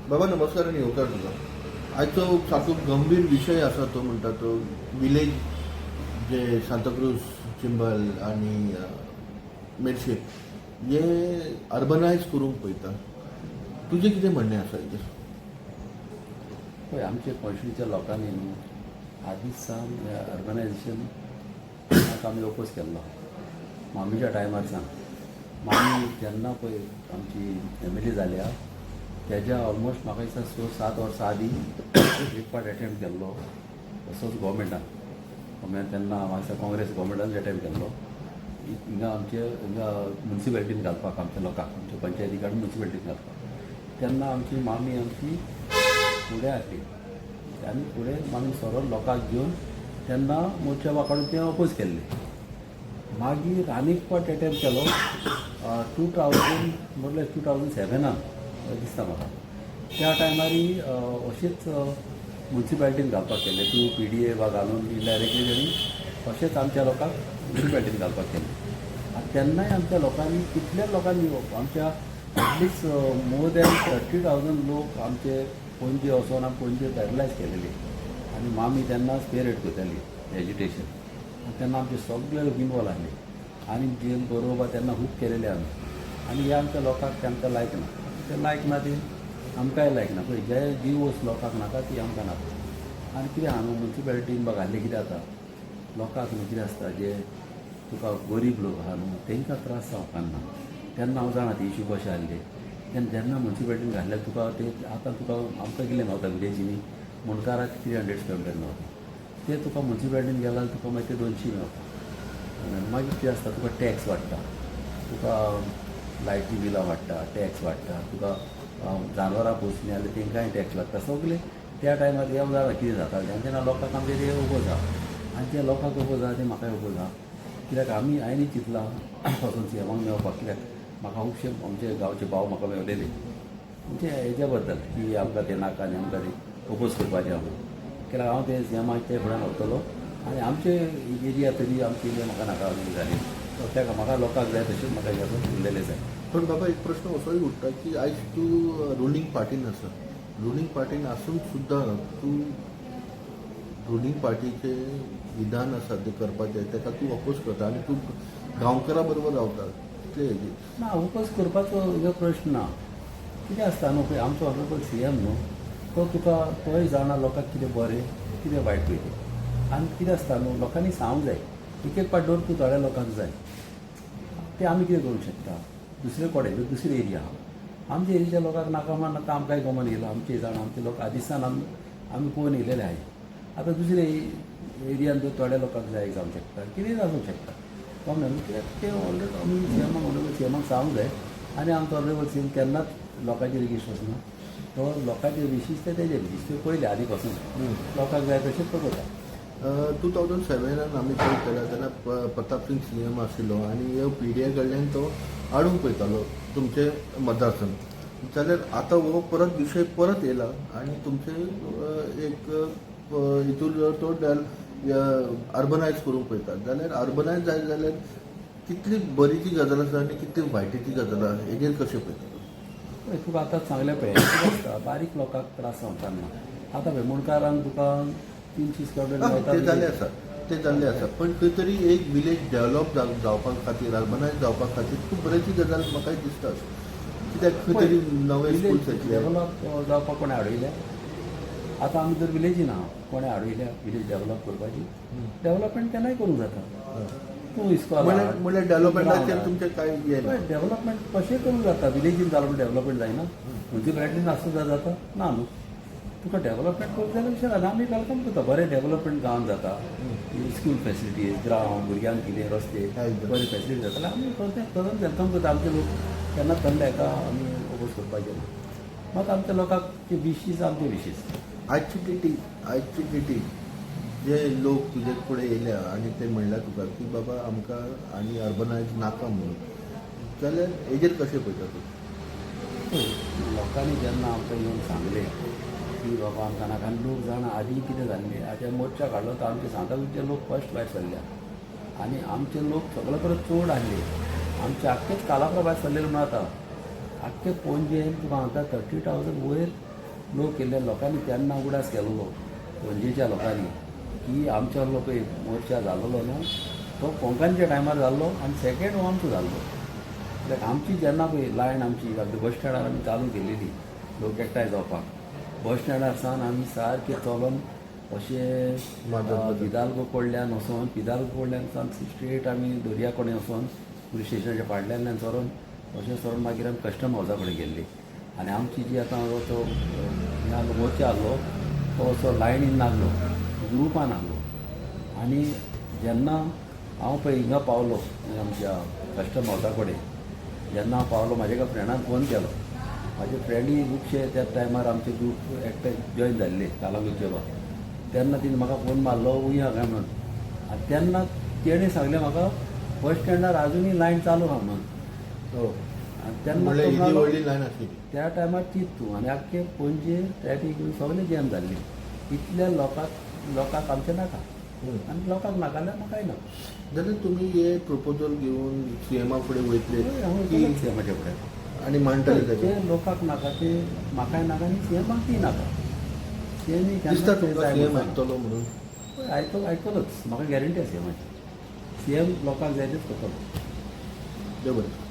बाबा नमस्कार आणि येवकार तुका. आयचो सारको गंभीर विशय आसा तो म्हणटा तो विलेज जे सांताक्रूज चिंबल आणि मेर्शे हे अर्बनायज करूंक पळयता. तुजें कितें म्हणणें आसा हेजेर? पळय आमचे कॉन्स्टिट्युच्या लोकांनी न्हू आदींच सावन अर्बनायझेशन आमी ओपोज केल्लो. मामीच्या टायमार सावन मामी जेन्ना पळय आमची एमएलए जाल्या तेज्या ऑलमोस्ट म्हाका दिसता 6-7 वर्सां आदीं एक पाट अटेम्प्ट केल्लो तसोच गोवमेंटान तेन्ना म्हाका दिसता काँग्रेस गोवमेंटान अटेम्प्ट केल्लो हिंगा म्युन्सिपालिटीन घालपाक आमच्या लोकांक आमच्या पंचायती काडून म्युन्सिपालिटीन घालपाक. तेन्ना आमची मामी फुडें आसली आनी फुडें मामी सरोन लोकांक घेवन तेन्ना मोर्चा वाकाडून तें अपोज केल्लें. मागीर आनीक पाट अटेम्प्ट केलो 2007 दिसता म्हाका. त्या टायमारी अशेंच म्युन्सिपालिटीन घालपाक केल्लें थ्रू PDA वा घालून इनडायरेक्टली तेणी अशेंच आमच्या लोकांक म्युन्सिपालिटीन घालपाक केल्लें. आनी तेन्नाय आमच्या लोकांनी कितल्या लोकांनी आमच्या एटलिस्ट मोर दॅन 30,000 लोक आमचे पणजे वचोन आमी पणजे पॅरलायज केलेले आनी मामी तेन्ना स्पेरेट करताली एज्युटेशन. आनी तेन्ना आमचे सगळे लोक इनवॉल्व आसले आनी जेल बरोवपा तेन्ना खूब केलेले आमी. आनी हे आमच्या लोकांक तेंकां लायक ना. ते लायक ना ती आमकांय लायक ना. पळय जे जी वस्त लोकांक नाका ती आमकां नाका. आनी कितें आहा न्हू म्युन्सिपालिटीन बाग घाल्लें कितें जाता लोकांक न्हू कितें आसता जे तुका गरीब लोक आहा न्हू तांकां त्रास जावपाक ना. तेन्ना हांव जाणा ते इशू कशे आहले तेन्ना जेन्ना म्युन्सिपालिटीन घाल्ल्यार तुका ते आतां तुका आमकां कितें मेवता विलेजींनी मुणकाराक 300 मेवता. ते तुका म्युन्सिपालिटीन गेल्यार तुका मागीर ते 200 मेवता. मागीर कितें आसता तुका टॅक्स वाडटा, तुका लायटी बिलां वाडटा, टॅक्स वाडटा, तुका जानवरां पोसलीं जाल्यार तांकांय टॅक्स लागता. सगळें त्या टायमार हे जाता कितें जाता तेन्ना लोकांक आमचे ते ओपोज आहा आनी ते लोकांक ओपोज आहा ते म्हाकाय ओपोज आहा. कित्याक हांवें चिंतलां वचून CMाक मेवपाक. कित्याक म्हाका खुबशे आमचे गांवचे भाव म्हाका मेवलेले म्हणजे हेज्या बद्दल की आमकां ते नाका आनी आमकां ते ओपोज करपाचें आहा. कित्याक हांव ते CMाक ते फुड्यान वतलो आनी आमचे एरिया तरी आमची म्हाका नाका जाली. त्या म्हाका लोकांक जाय तशेंच म्हाका हें उरलेलें जाय. पण बाबा एक प्रश्न असोय उठटा की आयज तूं रुलींग पार्टीन आसा. रुलींग पार्टीन आसून सुद्दां तूं रुलींग पार्टीचे विधान आसा ते करपाचें ताका तूं अपोज करता आनी तूं गांवकारां बरोबर रावता. कितले हेजेर? ना अपोज करपाचो हो प्रश्न ना. कितें आसता न्हू पळय आमचो ऑनरेबल CM न्हू तो तुका तोय जाणा लोकांक कितें बरें कितें वायट पळय तें. आनी कितें आसता न्हू लोकांनी सांगूंक जाय एक पाट धर तूं थोड्या लोकांक जाय ते आमी कितें करूंक शकता. दुसरे कोडे दुसरे एरिया आहा आमच्या एरियाच्या लोकांक नाका म्हण आतां आमकांय गमन येयला. आमचे जाणा आमचे लोक आदिसान आमी पळोवन येयलेले आहाय. आतां दुसरे एरियान जर थोड्या लोकांक जाय जावंक शकता कितेंय जावंक शकता. प्रॉब्लेम कित्याक ते ऑलरेडी आमी CMाक सांगूंक जाय आनी आमचो ऑनरेबल CM केन्नाच लोकांचेर रिगीश्ट वचना. तो लोकांचे विशीस ते तेजे विशीस ते पयले आदी पासून लोकांक जाय तशेंच तो करता. 2007 आमी पळयत केला तेन्ना प्रताप सिंग CM आशिल्लो आनी ह्यो PDA कडल्यान तो हाडूंक पळयतालो तुमचे मतदारसंघ. जाल्यार आतां हो परत विशय परत येयला आनी तुमचे एक हितून जर तो अर्बनायज करूंक पळयता जाल्यार अर्बनायज जाय जाल्यार कितली बरीची गजाल आसा आनी कितली वायटीची गजाल आसा हेजेर कशें पळयता? तुका आतां सांगलें पळय कितें आसता बारीक लोकांक त्रास जावपाक ना. आतां पळय मुणकारांक तुका 300 स्क्वेअर मेळटा ते जाल्ले आसा पण खंय तरी एक विलेज डेवलप जावपा खातीर अर्बनायज जावपा खातीर खूब बरेची गजाल म्हाकाय दिसता. कित्याक खंय तरी नवे स्कूल्स येतले. डेवलप जावपाक कोणें हाडयल्या आतां आमी जर विलेजीन आहा कोणें हाडयल्या विलेज डेवलप करपाची डेवलपमेंट केन्नाय करूंक जाता. तूं इस्कॉल म्हणल्यार डेवलपमेंटाचेर तुमचें कांय हें ना. डेवलपमेंट कशें करूंक जाता. विलेजीन जालो डेवलपमेंट जायना म्युन्सिपालिटीन आसूं जाता ना न्हू. तुका डेवलपमेंट करूंक जाल्यार विशय ना आमी वेलकम करता. बरें डेवलपमेंट गांवांत जाता स्कूल फॅसिलिटीज ग्रावंड भुरग्यांक कितें रस्ते बरे फॅसिलिटी जाता जाल्यार आमी करून वेलकम करता. आमचे लोक केन्ना थंड हेका आमी ओपोज करपाचें ना. मात आमच्या लोकांक ते विशीस आमचे विशीस. आयची डेटी जे लोक तुजे फुडें येयल्या आनी ते म्हणल्यार तुका की बाबा आमकां आनी अर्बनायज नाका म्हणून जाल्यार हेजेर कशें पळयता तूं? लोकांनी जेन्ना आमकां येवन सांगलें की बाबा आमकां नाका आनी लोक जाणा आदीं कितें जाल्लें आतां मोर्चा काडलो तर आमचे सांताक्रूजचे लोक फर्स्ट भायर सरल्या आनी आमचे लोक सगळे परत चड आहले. आमचे आख्खेच कालाप्रा भायर सरलेले म्हणून आतां आख्खे पणजेन तुका सांगता 30,000 वयर लोक येयल्ले लोकांनी तेन्ना उगडास केलोलो पणजेच्या लोकांनी की आमच्या लोक मोर्चा जाल्लो न्हू तो कोंकणच्या टायमार जाल्लो आनी सेकेंड हो आमचो जाल्लो लायक आमची जेन्ना पळय लायन आमची बस स्टँडार आमी चालू केलेली लोक एकठांय जावपाक बस स्टँडार सावन आमी सारके चलोन अशें पिदालगो कडल्यान वचोन पिदालगो कडल्यान सावन स्ट्रेट आमी दर्या कडेन वचोन पुलीस स्टेशनाच्या फाटल्यान सरून अशें सरून मागीर आमी कस्टम हावसा कडेन गेल्ली आनी आमची जी आतां तो हें आहलो मोर्चा आहलो तो असो लायनीन नासलो ग्रुपान आहलो आनी जेन्ना हांव पळय हिंगा पावलो आमच्या कस्टम हावसा कडेन जेन्ना हांव पावलो म्हाज्या एका फ्रेंडान फोन केलो म्हाजे फ्रेंडी खुबशे त्या टायमार आमचे ग्रूप एकटे जॉयन जाल्ले कालांगुचे बा तेन्ना तिणें म्हाका फोन मारलो उया काय म्हणून आनी तेन्ना तेणें सांगलें म्हाका बस स्टँडार आजुनूय लायन चालू आहा म्हणून हो आनी तेन्ना म्हणल्यार तो इतली म्हणालो, व्हडली लायन आसली त्या टायमार तीच तूं आनी आख्खे पणजे ट्रॅफीक सगळें जॅम जाल्ली इतल्या लोकांक आमचें नाका आनी लोकांक नाका जाल्यार म्हाकाय ना जाल्यार तुमी हे प्रपोजल घेवन सीएमा फुडें वयतले की म्हाजे फुडें आनी मांडटले जे ताजें लोकांक नाका ते म्हाकाय नाका आनी सीएमाकय नाका सीएम दिसता तुमकां सीएम आयकतलो म्हणून आयकतलोच म्हाका गॅरंटी आसा सीएमाची सीएम लोकांक जाय तेच करतलो देव बरें